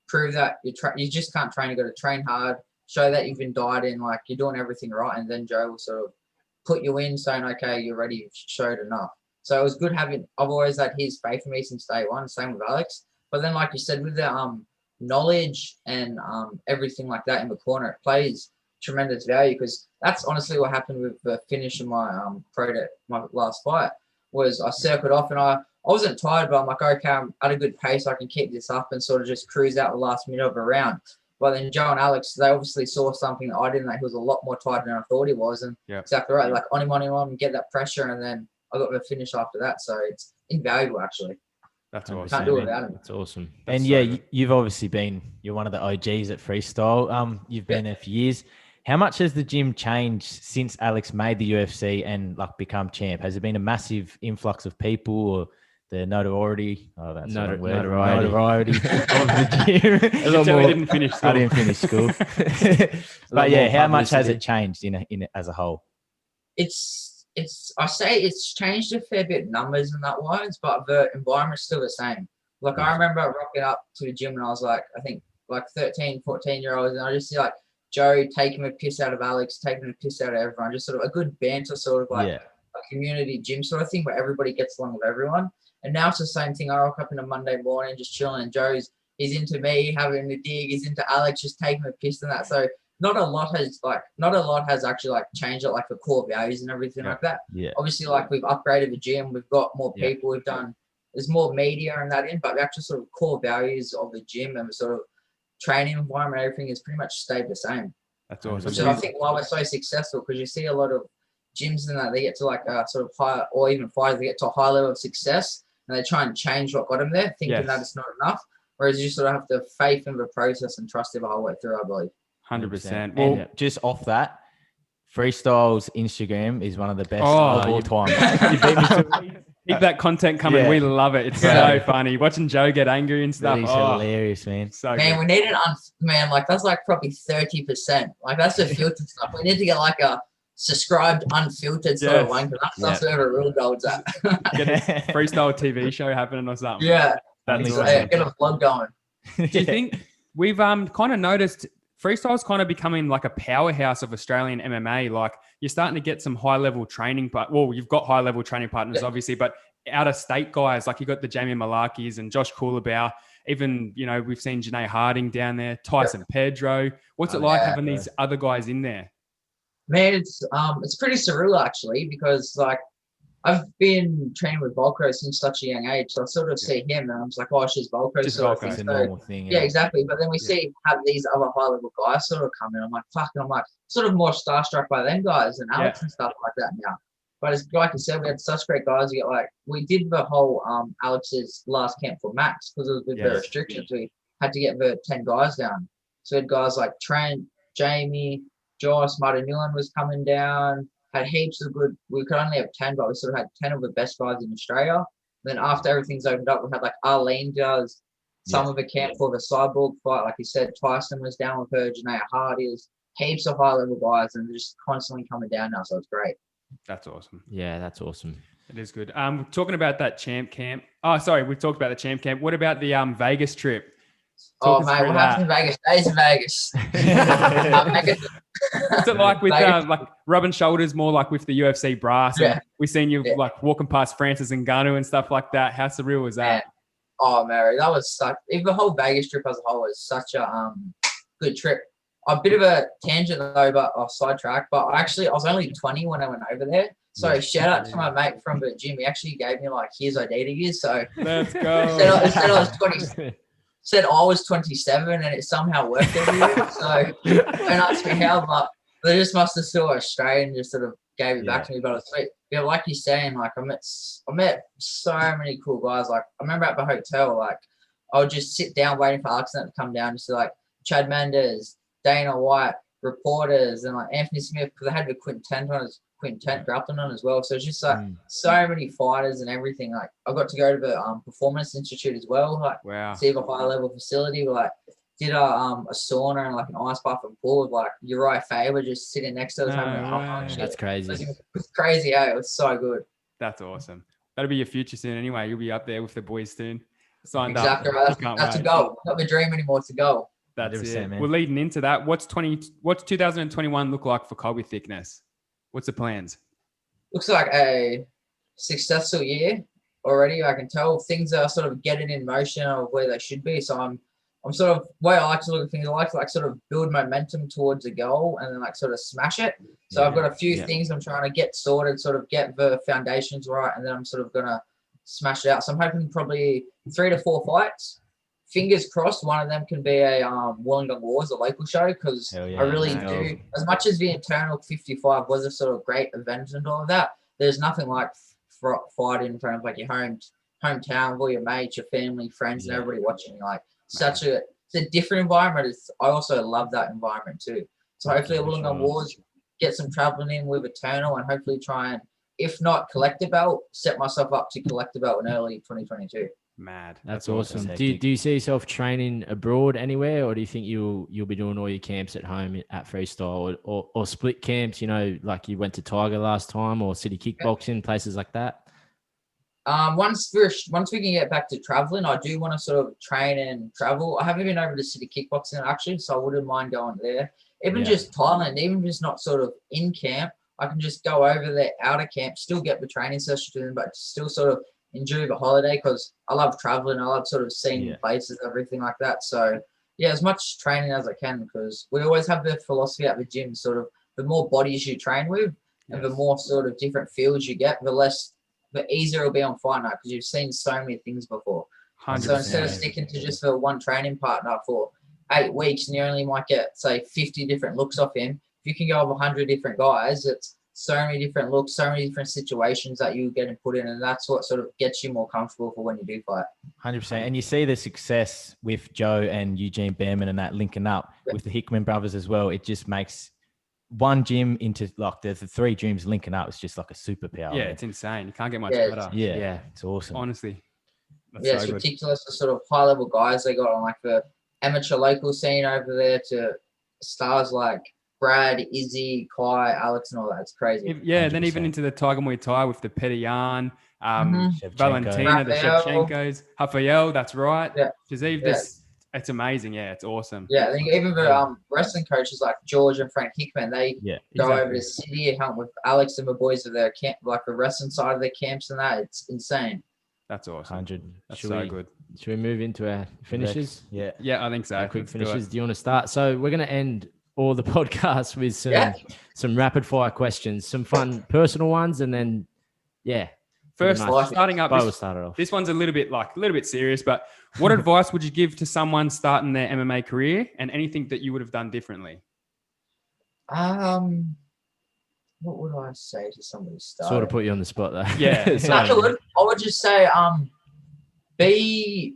prove that you just can't train. You got to train hard, show that you've been dieting, like you're doing everything right, and then Joe will sort of put you in, saying, "Okay, you're ready. You've showed enough." So it was good having. I've always had his faith in me since day one. Same with Alex. But then, like you said, with the knowledge and everything like that in the corner, it plays tremendous value, because that's honestly what happened with the finish of my my last fight. Was I circled off and I wasn't tired, but I'm like, okay, I'm at a good pace. I can keep this up and sort of just cruise out the last minute of a round. But then Joe and Alex, they obviously saw something that I didn't. He was a lot more tired than I thought he was, and exactly right. Like on him, get that pressure, and then I got the finish after that. So it's invaluable, actually. That's awesome. Can't do it without him. That's awesome. And you've obviously you're one of the OGs at freestyle. You've been there for years. How much has the gym changed since Alex made the UFC and like become champ? Has there been a massive influx of people or the notoriety? Oh, that's notoriety of the gym. I didn't finish school. I didn't finish school. But yeah, how much has it changed in as a whole? I say it's changed a fair bit numbers and that wise, but the environment's still the same. Like I remember rocking up to the gym and I was like, I think like 13, 14-year-olds, and I just see like Joe taking a piss out of Alex, taking a piss out of everyone, just sort of a good banter, sort of like a community gym sort of thing where everybody gets along with everyone. And now it's the same thing. I rock up in a Monday morning just chilling, and he's into me having the dig, he's into Alex just taking a piss and that. So not a lot has actually like changed it, like the core values and everything like that. Yeah. Obviously, like we've upgraded the gym, we've got more people, there's more media and that in, but the actual sort of core values of the gym and the sort of training environment, everything has pretty much stayed the same. That's awesome. So I think why we're so successful, because you see a lot of gyms and that they get to like a sort of high, or even fighters, they get to a high level of success and they try and change what got them there, thinking that it's not enough. Whereas you sort of have to faith in the process and trust it the whole way through, I believe. 100%. Well, just off that, Freestyle's Instagram is one of the best of all time. You beat me to keep that content coming. We love it. It's so funny. Watching Joe get angry and stuff. That is hilarious, man. So man, we need like that's like probably 30%. Like that's the filtered stuff. We need to get like a subscribed unfiltered sort of one, because that's where the real gold's at. Get a freestyle TV show happening or something. Yeah. That's get a vlog going. Do you think we've kind of noticed freestyle's kind of becoming like a powerhouse of Australian MMA? Like you're starting to get some high-level training, you've got high-level training partners, obviously, but out-of-state guys, like you got the Jamie Malakis and Josh Coolabau. Even, we've seen Janae Harding down there, Tyson Pedro. What's it like having these other guys in there? Man, it's pretty surreal actually, because like I've been training with Volko since such a young age, so I sort of see him and I'm just like, oh, she's Volko. Just sort Volko's of a normal thing. Yeah, exactly. But then we see have these other high level guys sort of come in. I'm like, fuck, and I'm like sort of more starstruck by them guys and Alex and stuff like that now. But it's like you said, we had such great guys. We did the whole Alex's last camp for Max because it was with the restrictions. We had to get the 10 guys down. So we had guys like Trent, Jamie, Josh, Martin Newland was coming down. Had heaps of good. We could only have 10, but we sort of had 10 of the best guys in Australia. And then after everything's opened up, we had like Arlene does some of the camp for the Cyborg fight. Like you said, Tyson was down with her, Janae Hardy, heaps of high level guys, and they're just constantly coming down now. So it's great. That's awesome. Yeah, that's awesome. It is good. Talking about that champ camp. Oh, sorry, we've talked about the champ camp. What about the Vegas trip? Mate, what happened in Vegas? Days in Vegas. What's it like with like rubbing shoulders more like with the UFC brass? Yeah. We've seen you like walking past Francis Ngannou and stuff like that. How surreal was that? Oh, Mary, that was the whole Vegas trip as a whole was such a good trip. A bit of a tangent though, but I'll sidetrack. But I was only 20 when I went over there. So shout out to my mate from the gym. He actually gave me like his ID years. So let's go. Said I was 20. Said I was 27, and it somehow worked every year. So don't ask me how, but they just must have saw Australian, just sort of gave it back to me. But it's sweet. Yeah, like you're saying, like I met so many cool guys. Like I remember at the hotel, like I would just sit down waiting for Alex to come down, just to, like Chad Mendes, Dana White, reporters, and like Anthony Smith, because I had the Quintet Grafton on as well. So it's just like so many fighters and everything. Like I got to go to the Performance Institute as well. Like see a high level facility. We like did a sauna and like an ice bath and pool with like Uriah Faber just sitting next to us having a That's crazy. It was crazy. It was so good. That's awesome. That'll be your future soon anyway. You'll be up there with the boys soon. Signed exactly up. Right. That's a goal. Not the dream anymore. To go. That's it. Man. We're leading into that. What's 2021 look like for Colby Thicknesse? What's the plans? Looks like a successful year already. I can tell things are sort of getting in motion of where they should be. So I'm sort of, the way I like to look at things, I like to like sort of build momentum towards a goal and then like sort of smash it. So I've got a few things I'm trying to get sorted, sort of get the foundations right, and then I'm sort of gonna smash it out. So I'm hoping probably 3 to 4 fights. Fingers crossed, one of them can be a Wollongong Wars, a local show, because I really do. As much as the internal 55 was a sort of great event and all of that, there's nothing like fighting in front of like your hometown, with all your mates, your family, friends, and everybody watching. Like it's a different environment. I also love that environment too. So hopefully, Wollongong Wars, get some traveling in with Eternal, and hopefully try and, if not collect a belt, set myself up to collect a belt in early 2022. Mad. That's awesome. Do you see yourself training abroad anywhere, or do you think you'll be doing all your camps at home at Freestyle, or split camps, you know, like you went to Tiger last time, or City Kickboxing, places like that? Once we can get back to traveling, I do want to sort of train and travel. I haven't been over to City Kickboxing actually, so I wouldn't mind going there. Even just Thailand, even just not sort of in camp, I can just go over there out of camp, still get the training session in, but still sort of enjoy the holiday, because I love traveling. I love sort of seeing places, everything like that. So yeah, as much training as I can, because we always have the philosophy at the gym, sort of the more bodies you train with and the more sort of different fields you get, the easier it'll be on fight night, because you've seen so many things before. 100%. So instead of sticking to just the one training partner for 8 weeks and you only might get, say, 50 different looks off him, if you can go over 100 different guys, it's so many different looks, so many different situations that you get put in, and that's what sort of gets you more comfortable for when you do fight. 100%. And you see the success with Joe and Eugene Behrman and that linking up with the Hickman brothers as well. It just makes one gym into like the 3 gyms linking up. It's just like a superpower. Yeah, it's insane. You can't get much better. Yeah, it's awesome. Honestly. It's so ridiculous. The sort of high level guys they got on like the amateur local scene over there to stars like Brad, Izzy, Kai, Alex, and all that. It's crazy. Then even into the Tiger Muay Thai with the Petian, Valentina, the Shevchenkos, Rafael, that's right. Yeah. Shaziv, it's amazing. Yeah, it's awesome. Yeah, I think even the wrestling coaches like George and Frank Hickman, they go over to Sydney and help with Alex and the boys of their camp, like the wrestling side of their camps and that. It's insane. That's awesome. 100. That's so good. Should we move into our finishes? Yeah, I think so. Quick finishes. Do you want to start? So we're going to end all the podcasts with some rapid fire questions, some fun personal ones, and then first starting up. This one's a little bit serious, but what advice would you give to someone starting their MMA career, and anything that you would have done differently? What would I say to somebody starting? Sort of put you on the spot there. Yeah. I would just say be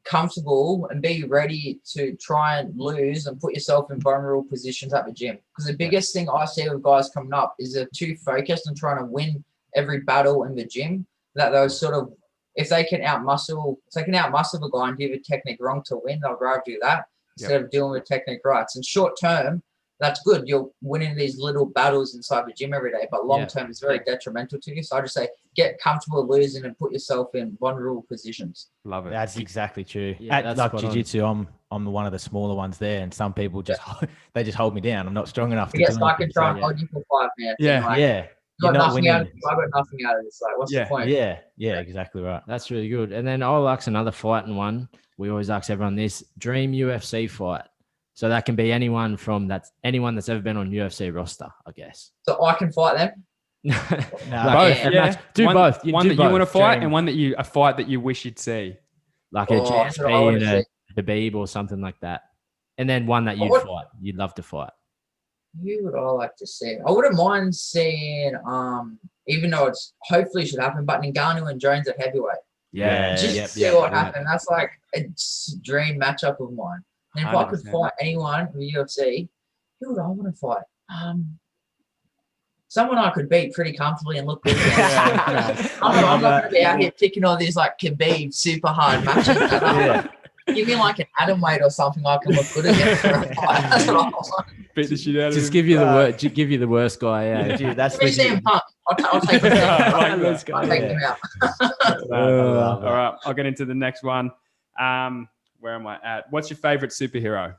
comfortable and be ready to try and lose and put yourself in vulnerable positions at the gym. Because the biggest thing I see with guys coming up is they're too focused on trying to win every battle in the gym, that those sort of, if they can outmuscle a guy and do the technique wrong to win, they'll rather do that instead of doing the technique right. And short term, that's good. You're winning these little battles inside the gym every day, but long term it's very detrimental to you. So I just say get comfortable losing and put yourself in vulnerable positions. Love it. That's exactly true. Yeah, like jiu-jitsu, I'm one of the smaller ones there, and some people just they just hold me down. I'm not strong enough. Yes, I can try and hold you for 5 minutes. You're not nothing out of this. I got nothing out of this. Like, what's the point? Yeah, exactly right. That's really good. And then I'll ask another fighting one. We always ask everyone this: dream UFC fight. So that can be anyone that's ever been on UFC roster, I guess. So I can fight them? Both, yeah. Do one, both. One that you want to fight and one that a fight that you wish you'd see. Like a GSP and a Khabib or something like that. And then one that you'd love to fight. Who would I like to see? I wouldn't mind seeing, even though it's hopefully should happen, but Ngannou and Jones at heavyweight. Just see what happens. That's like a dream matchup of mine. And if 100%. I could fight anyone in the UFC, who would I want to fight? Someone I could beat pretty comfortably and look good against. I'm not going to be out here picking all these like Khabib super hard matches. Give me like an atom weight or something I can look good against. That's what I want. Beat the shit out of him. Just give you the worst guy. Yeah, dude, that's give me CM Punk. I'll take him out. I'll take him out. All right, I'll get into the next one. Where am I at? What's your favorite superhero?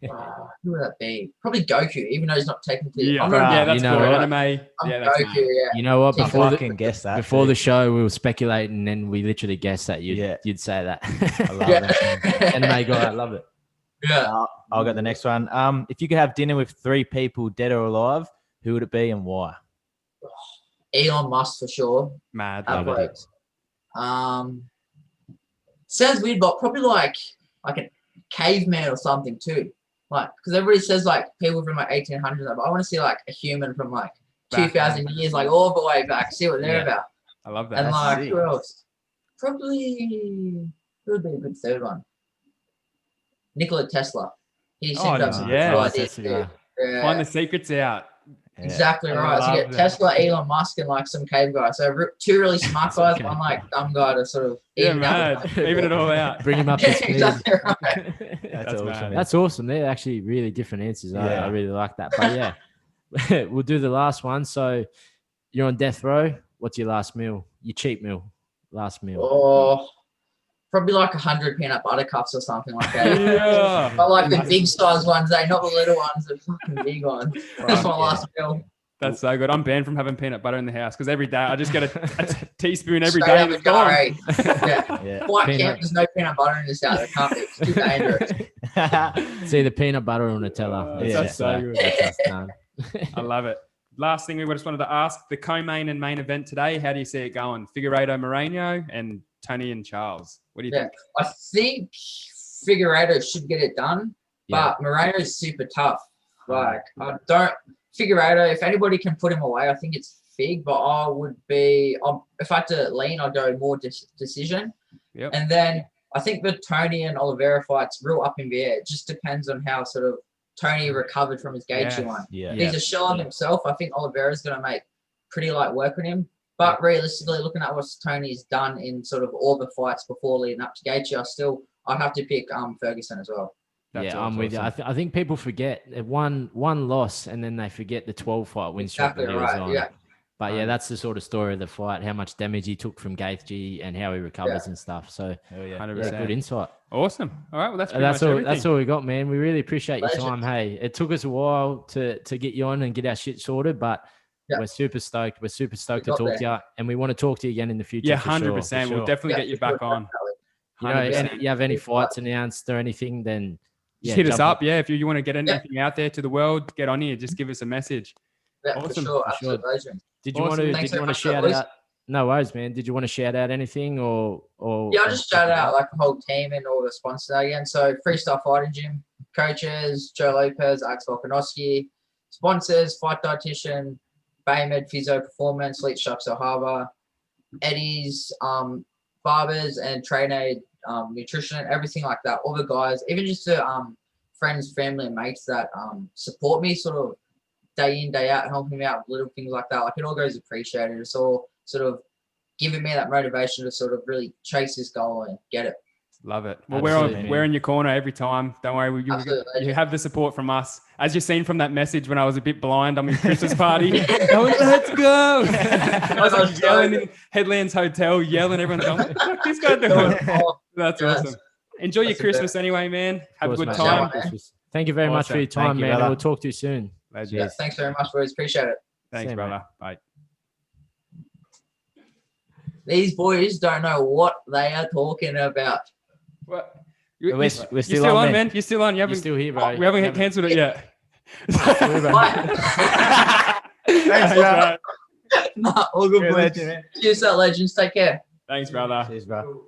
Who would that be? Probably Goku, even though he's not technically. That's cool. Anime. Goku. Yeah. You know what? Before the show, we were speculating, and we literally guessed that you'd say that. I love that. Anime guy, I love it. Yeah. I'll get the next one. If you could have dinner with 3 people, dead or alive, who would it be and why? Elon Musk for sure. Mad. Sounds weird, but probably like a caveman or something too. Like, because everybody says like people from like 1800s, but I want to see like a human from like 2,000 years, like all the way back, see what they're about. I love that. And like, who else? Probably who would be a good third one? Nikola Tesla. He seemed to have some good ideas too. Find the secrets out. Exactly right. So you get Tesla, Elon Musk, and like some cave guy. So 2 really smart guys, one like dumb guy to sort of even it all out. Bring him up to speed. Exactly right. That's awesome. That's awesome. They're actually really different answers. I really like that. But yeah, we'll do the last one. So you're on death row. What's your last meal? Your cheat meal. Last meal. Oh, probably like 100 peanut butter cups or something like that. But like the big size ones, not the little ones, the fucking big ones. That's my last meal. That's so good. I'm banned from having peanut butter in the house because every day I just get a teaspoon every Straight day. Up It's gone. White camp, there's no peanut butter in this house. It can't be. It's too dangerous. See the peanut butter or Nutella. That's so good. I love it. Last thing we just wanted to ask, the co-main and main event today, how do you see it going? Figueiredo Moreno and Tony and Charles. What do you think? I think Figueiredo should get it done, but Moreno is super tough. Like, Figueiredo, if anybody can put him away, I think it's Fig, but if I had to lean, I'd go more decision. Yep. And then I think the Tony and Oliveira fight's real up in the air. It just depends on how sort of Tony recovered from his Gaethje one. He's a shell on himself. I think Oliveira's going to make pretty light work with him. But realistically, looking at what Tony's done in sort of all the fights before leading up to Gaethje, I'd have to pick Ferguson as well. I'm with you. I think people forget one loss and then they forget the 12-fight win streak that he was on. Yeah. But that's the sort of story of the fight, how much damage he took from Gaethje and how he recovers and stuff. So 100%. Good insight. Awesome. All right. Well, that's all we got, man. We really appreciate your time. Hey, it took us a while to get you on and get our shit sorted, but we're super stoked. We're super stoked to talk to you, and we want to talk to you again in the future. Yeah, 100%. We'll definitely get you back on. You have any fights announced or anything, then just hit us up. If you want to get anything out there to the world, get on here. Just give us a message. Yeah, awesome. For sure. Did you want to shout out? No worries, man. Did you want to shout out anything or? Yeah, I'll just shout out like the whole team and all the sponsors again. So Freestyle Fighting Gym, coaches, Joe Lopez, Alex Volkanovski, sponsors, Fight Dietitian, Baymed, Physio Performance, Leech Shop Harbour, Eddie's, Barbers and Train Aid, Nutrition, everything like that. All the guys, even just to friends, family, and mates that support me sort of day in, day out, helping me out with little things like that. Like, it all goes appreciated. It's all sort of giving me that motivation to sort of really chase this goal and get it. Love it. Well, we're in your corner every time. Don't worry. You have the support from us. As you've seen from that message when I was a bit blind on my Christmas party, let's go. I was like yelling in Headlands Hotel, yelling. Everyone's going, what the fuck this guy doing? That's awesome. Enjoy your Christmas anyway, man. Have a good time. Thank you very much for your time, man. We'll talk to you soon. Yes, thanks very much, boys. Appreciate it. Thanks, brother. Bye. These boys don't know what they are talking about. What? We're You're still on, man. You're still on. You You're haven't, still here, bro. we haven't cancelled it yet. Thanks, bro. Nah, all good, You're a boys. legend, man. Cheers, out legends. Take care. Thanks, brother. Cheers, bro.